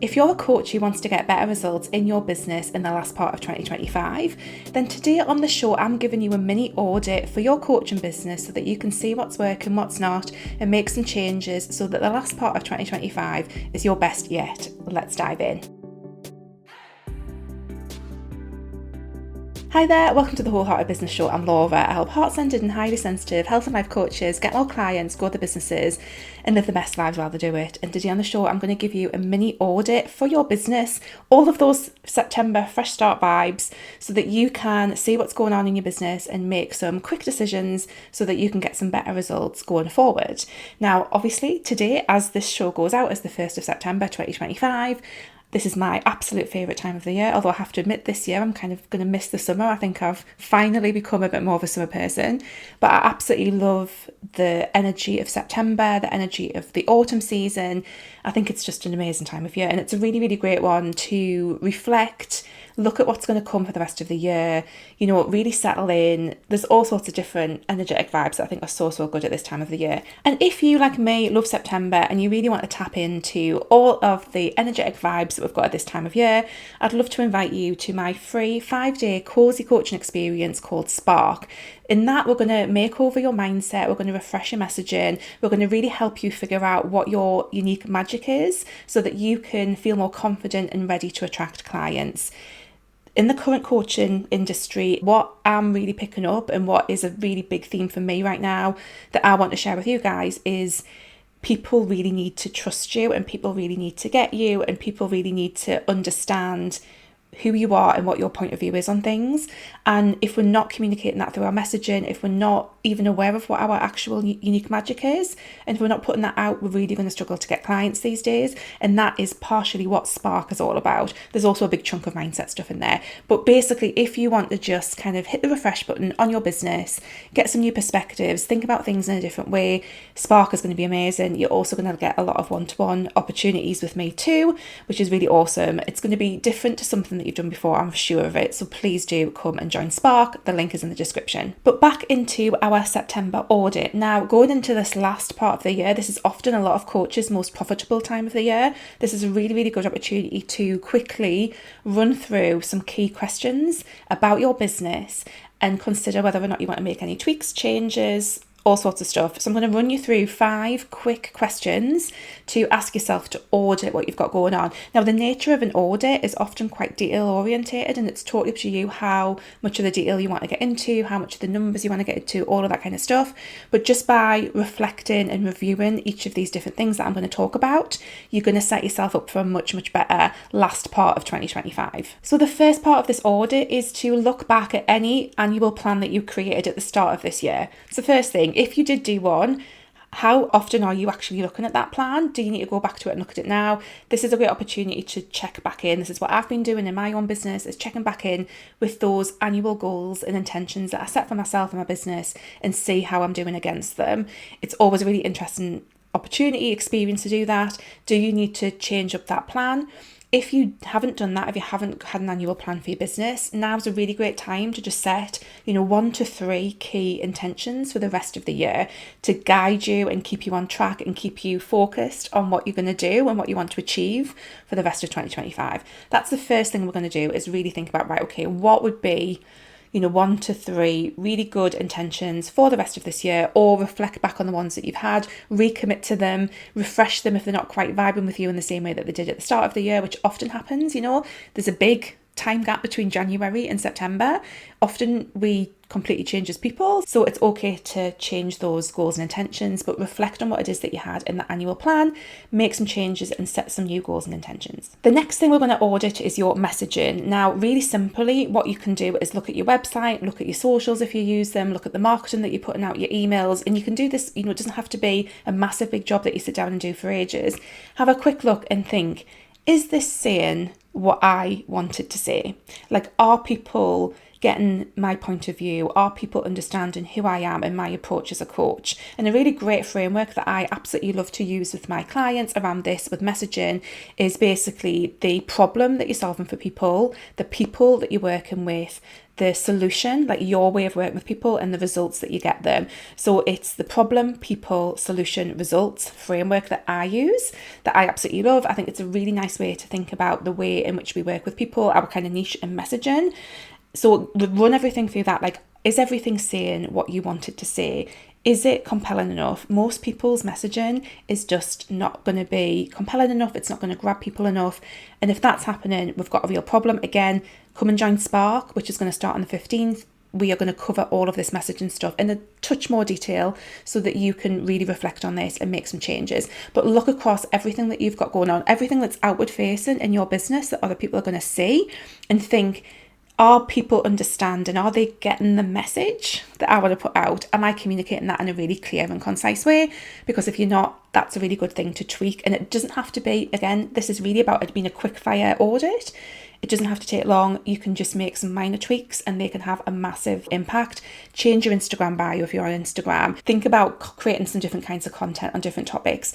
If you're a coach who wants to get better results in your business in the last part of 2025, then today on the show I'm giving you a mini audit for your coaching business so that you can see what's working, what's not, and make some changes so that the last part of 2025 is your best yet. Let's dive in. Hi there, welcome to the Wholehearted Business Show. I'm Laura. I help heart-centered and highly sensitive health and life coaches get more clients, grow their businesses, and live the best lives while they do it. And today on the show, I'm going to give you a mini audit for your business, all of those September fresh start vibes, so that you can see what's going on in your business and make some quick decisions so that you can get some better results going forward. Now, obviously, today, as this show goes out as the 1st of September 2025, this is my absolute favourite time of the year, although I have to admit this year I'm kind of going to miss the summer. I think I've finally become a bit more of a summer person, but I absolutely love the energy of September, the energy of the autumn season. I think it's just an amazing time of year, and it's a really, really great one to reflect, look at what's going to come for the rest of the year, really settle in. There's all sorts of different energetic vibes that I think are so good at this time of the year. And if you, like me, love September and you really want to tap into all of the energetic vibes that we've got at this time of year, I'd love to invite you to my free 5-day cozy coaching experience called Spark. In that, we're going to make over your mindset, we're going to refresh your messaging, we're going to really help you figure out what your unique magic is so that you can feel more confident and ready to attract clients. In the current coaching industry, what I'm really picking up and what is a really big theme for me right now that I want to share with you guys is people really need to trust you, and people really need to get you, and people really need to understand who you are and what your point of view is on things. And if we're not communicating that through our messaging, if we're not even aware of what our actual unique magic is, and if we're not putting that out, we're really going to struggle to get clients these days. And that is partially what Spark is all about. There's also a big chunk of mindset stuff in there. But basically, if you want to just kind of hit the refresh button on your business, get some new perspectives, think about things in a different way, Spark is going to be amazing. You're also going to get a lot of one-to-one opportunities with me too, which is really awesome. It's going to be different to something that you've done before, I'm sure of it. So please do come and join Spark. The link is in the description. But back into our September audit. Now, going into this last part of the year, this is often a lot of coaches' most profitable time of the year. This is a really, really good opportunity to quickly run through some key questions about your business and consider whether or not you want to make any tweaks, changes, all sorts of stuff. So I'm going to run you through 5 quick questions to ask yourself to audit what you've got going on. Now, the nature of an audit is often quite detail orientated, and it's totally up to you how much of the detail you want to get into, how much of the numbers you want to get into, all of that kind of stuff. But just by reflecting and reviewing each of these different things that I'm going to talk about, you're going to set yourself up for a much, much better last part of 2025. So the first part of this audit is to look back at any annual plan that you created at the start of this year. So first thing, if you did do one, how often are you actually looking at that plan? Do you need to go back to it and look at it now? This is a great opportunity to check back in. This is what I've been doing in my own business, is checking back in with those annual goals and intentions that I set for myself and my business and see how I'm doing against them. It's always a really interesting opportunity, experience to do that. Do you need to change up that plan? If you haven't done that, if you haven't had an annual plan for your business, now's a really great time to just set, 1 to 3 key intentions for the rest of the year to guide you and keep you on track and keep you focused on what you're going to do and what you want to achieve for the rest of 2025. That's the first thing we're going to do, is really think about, right, okay, what would be 1 to 3 really good intentions for the rest of this year, or reflect back on the ones that you've had, recommit to them, refresh them if they're not quite vibing with you in the same way that they did at the start of the year, which often happens. There's a big time gap between January and September. Often we completely change as people, so it's okay to change those goals and intentions, but reflect on what it is that you had in the annual plan, make some changes and set some new goals and intentions. The next thing we're going to audit is your messaging. Now, really simply, what you can do is look at your website, look at your socials if you use them, look at the marketing that you're putting out, your emails, and you can do this, it doesn't have to be a massive big job that you sit down and do for ages. Have a quick look and think, is this saying what I wanted to say? Like, are people getting my point of view? Are people understanding who I am and my approach as a coach? And a really great framework that I absolutely love to use with my clients around this with messaging is basically the problem that you're solving for people, the people that you're working with, the solution, like your way of working with people and the results that you get them. So it's the problem, people, solution, results framework that I use, that I absolutely love. I think it's a really nice way to think about the way in which we work with people, our kind of niche and messaging. So run everything through that. Like, is everything saying what you want it to say? Is it compelling enough? Most people's messaging is just not going to be compelling enough. It's not going to grab people enough. And if that's happening, we've got a real problem. Again, come and join Spark, which is going to start on the 15th. We are going to cover all of this messaging stuff in a touch more detail so that you can really reflect on this and make some changes. But look across everything that you've got going on, everything that's outward facing in your business that other people are going to see, and think, are people understanding? Are they getting the message that I want to put out? Am I communicating that in a really clear and concise way? Because if you're not, that's a really good thing to tweak. And it doesn't have to be, again, this is really about it being a quick fire audit. It doesn't have to take long. You can just make some minor tweaks and they can have a massive impact. Change your Instagram bio if you're on Instagram. Think about creating some different kinds of content on different topics.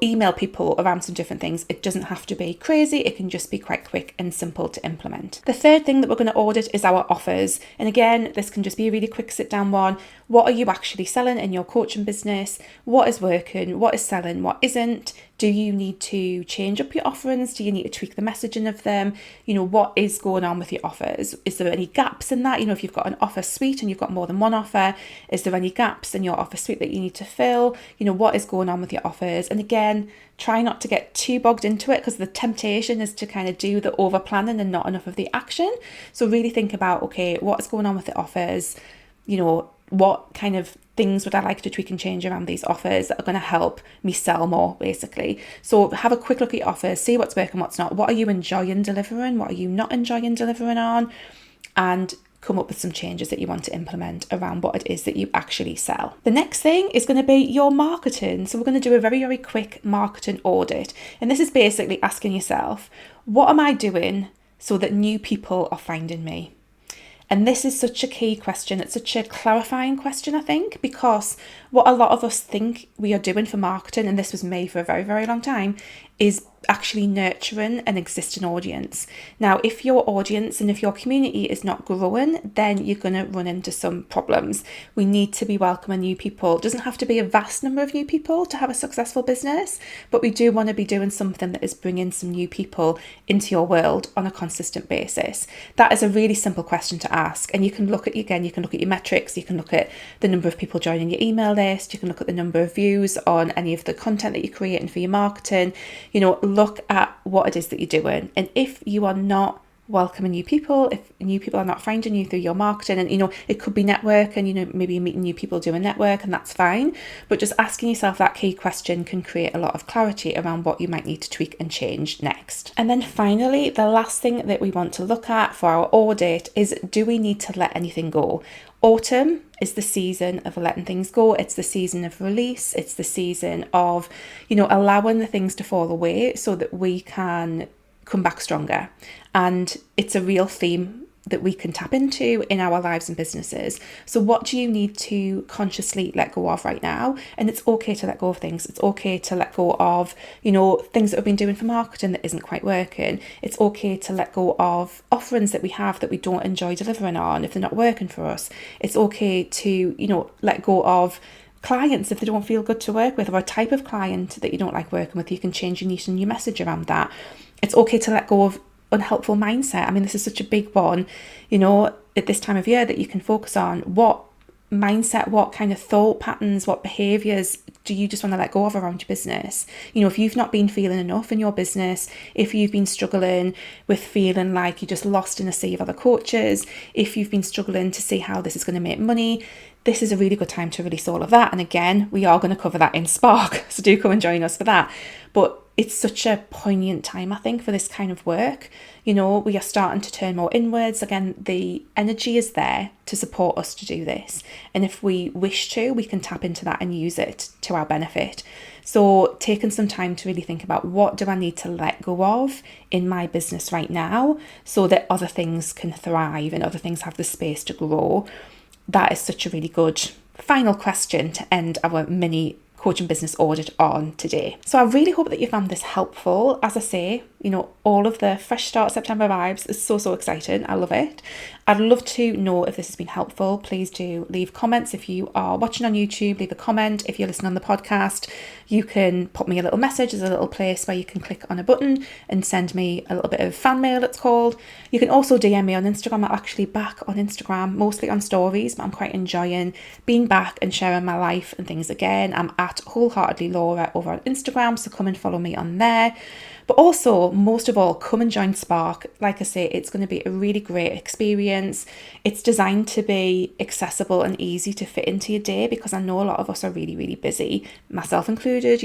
Email people around some different things. It doesn't have to be crazy. It can just be quite quick and simple to implement. The third thing that we're going to audit is our offers. And again, this can just be a really quick sit down one. What are you actually selling in your coaching business? What is working? What is selling? What isn't? Do you need to change up your offerings? Do you need to tweak the messaging of them? What is going on with your offers? Is there any gaps in that? If you've got an offer suite and you've got more than one offer, is there any gaps in your offer suite that you need to fill? What is going on with your offers? And again, try not to get too bogged into it, because the temptation is to kind of do the over planning and not enough of the action. So really think about, okay, what's going on with the offers? What kind of things would I like to tweak and change around these offers that are going to help me sell more, basically? So have a quick look at your offers, see what's working, what's not. What are you enjoying delivering? What are you not enjoying delivering on? And come up with some changes that you want to implement around what it is that you actually sell. The next thing is going to be your marketing. So we're going to do a very, very quick marketing audit. And this is basically asking yourself, what am I doing so that new people are finding me? And this is such a key question. It's such a clarifying question, I think, because what a lot of us think we are doing for marketing, and this was me for a very, very long time, is actually nurturing an existing audience. Now, if your audience and if your community is not growing, then you're going to run into some problems. We need to be welcoming new people. It doesn't have to be a vast number of new people to have a successful business, but we do want to be doing something that is bringing some new people into your world on a consistent basis. That is a really simple question to ask. And you can look at, again, you can look at your metrics, you can look at the number of people joining your email list, you can look at the number of views on any of the content that you're creating for your marketing. Look at what it is that you're doing. And if you are not welcoming new people, if new people are not finding you through your marketing, and it could be network, and maybe you're meeting new people doing network, and that's fine, but just asking yourself that key question can create a lot of clarity around what you might need to tweak and change next. And then finally, the last thing that we want to look at for our audit is, do we need to let anything go? Autumn is the season of letting things go. It's the season of release. It's the season of, allowing the things to fall away so that we can come back stronger. And it's a real theme that we can tap into in our lives and businesses. So what do you need to consciously let go of right now? And it's okay to let go of things. It's okay to let go of, things that we've been doing for marketing that isn't quite working. It's okay to let go of offerings that we have that we don't enjoy delivering on if they're not working for us. It's okay to, let go of clients if they don't feel good to work with, or a type of client that you don't like working with. You can change your niche and your message around that. It's okay to let go of unhelpful mindset. I mean, this is such a big one, at this time of year, that you can focus on. What mindset, what kind of thought patterns, what behaviors do you just want to let go of around your business? If you've not been feeling enough in your business, if you've been struggling with feeling like you're just lost in a sea of other coaches, if you've been struggling to see how this is going to make money, this is a really good time to release all of that. And again, we are going to cover that in Spark, so do come and join us for that. But it's such a poignant time, I think, for this kind of work. We are starting to turn more inwards. Again, the energy is there to support us to do this. And if we wish to, we can tap into that and use it to our benefit. So taking some time to really think about, what do I need to let go of in my business right now so that other things can thrive and other things have the space to grow. That is such a really good final question to end our mini coaching business audit on today. So I really hope that you found this helpful. As I say, all of the fresh start September vibes is so exciting. I love it. I'd love to know if this has been helpful. Please do leave comments. If you are watching on YouTube, leave a comment. If you're listening on the podcast, you can pop me a little message. There's a little place where you can click on a button and send me a little bit of fan mail, it's called. You can also DM me on Instagram. I'm actually back on Instagram, mostly on stories, but I'm quite enjoying being back and sharing my life and things again. I'm at Wholeheartedly Laura over on Instagram, so come and follow me on there. But also, most of all, come and join Spark. Like I say, it's going to be a really great experience. It's designed to be accessible and easy to fit into your day, because I know a lot of us are really busy, myself included.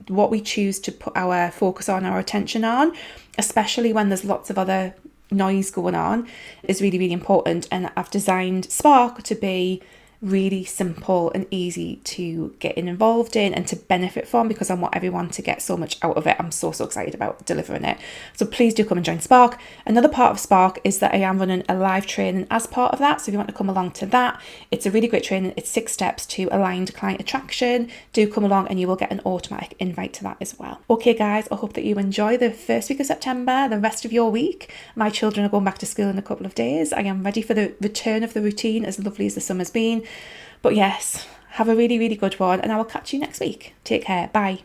What we choose to put our focus on, our attention on, especially when there's lots of other noise going on, is really important. And I've designed Spark to be really simple and easy to get involved in and to benefit from, because I want everyone to get so much out of it. I'm so excited about delivering it. So please do come and join Spark. Another part of Spark is that I am running a live training as part of that. So if you want to come along to that, it's a really great training. It's 6 steps to aligned client attraction. Do come along and you will get an automatic invite to that as well. Okay guys, I hope that you enjoy the first week of September, the rest of your week. My children are going back to school in a couple of days. I am ready for the return of the routine, as lovely as the summer's been. But yes, have a really good one, and I will catch you next week. Take care. Bye.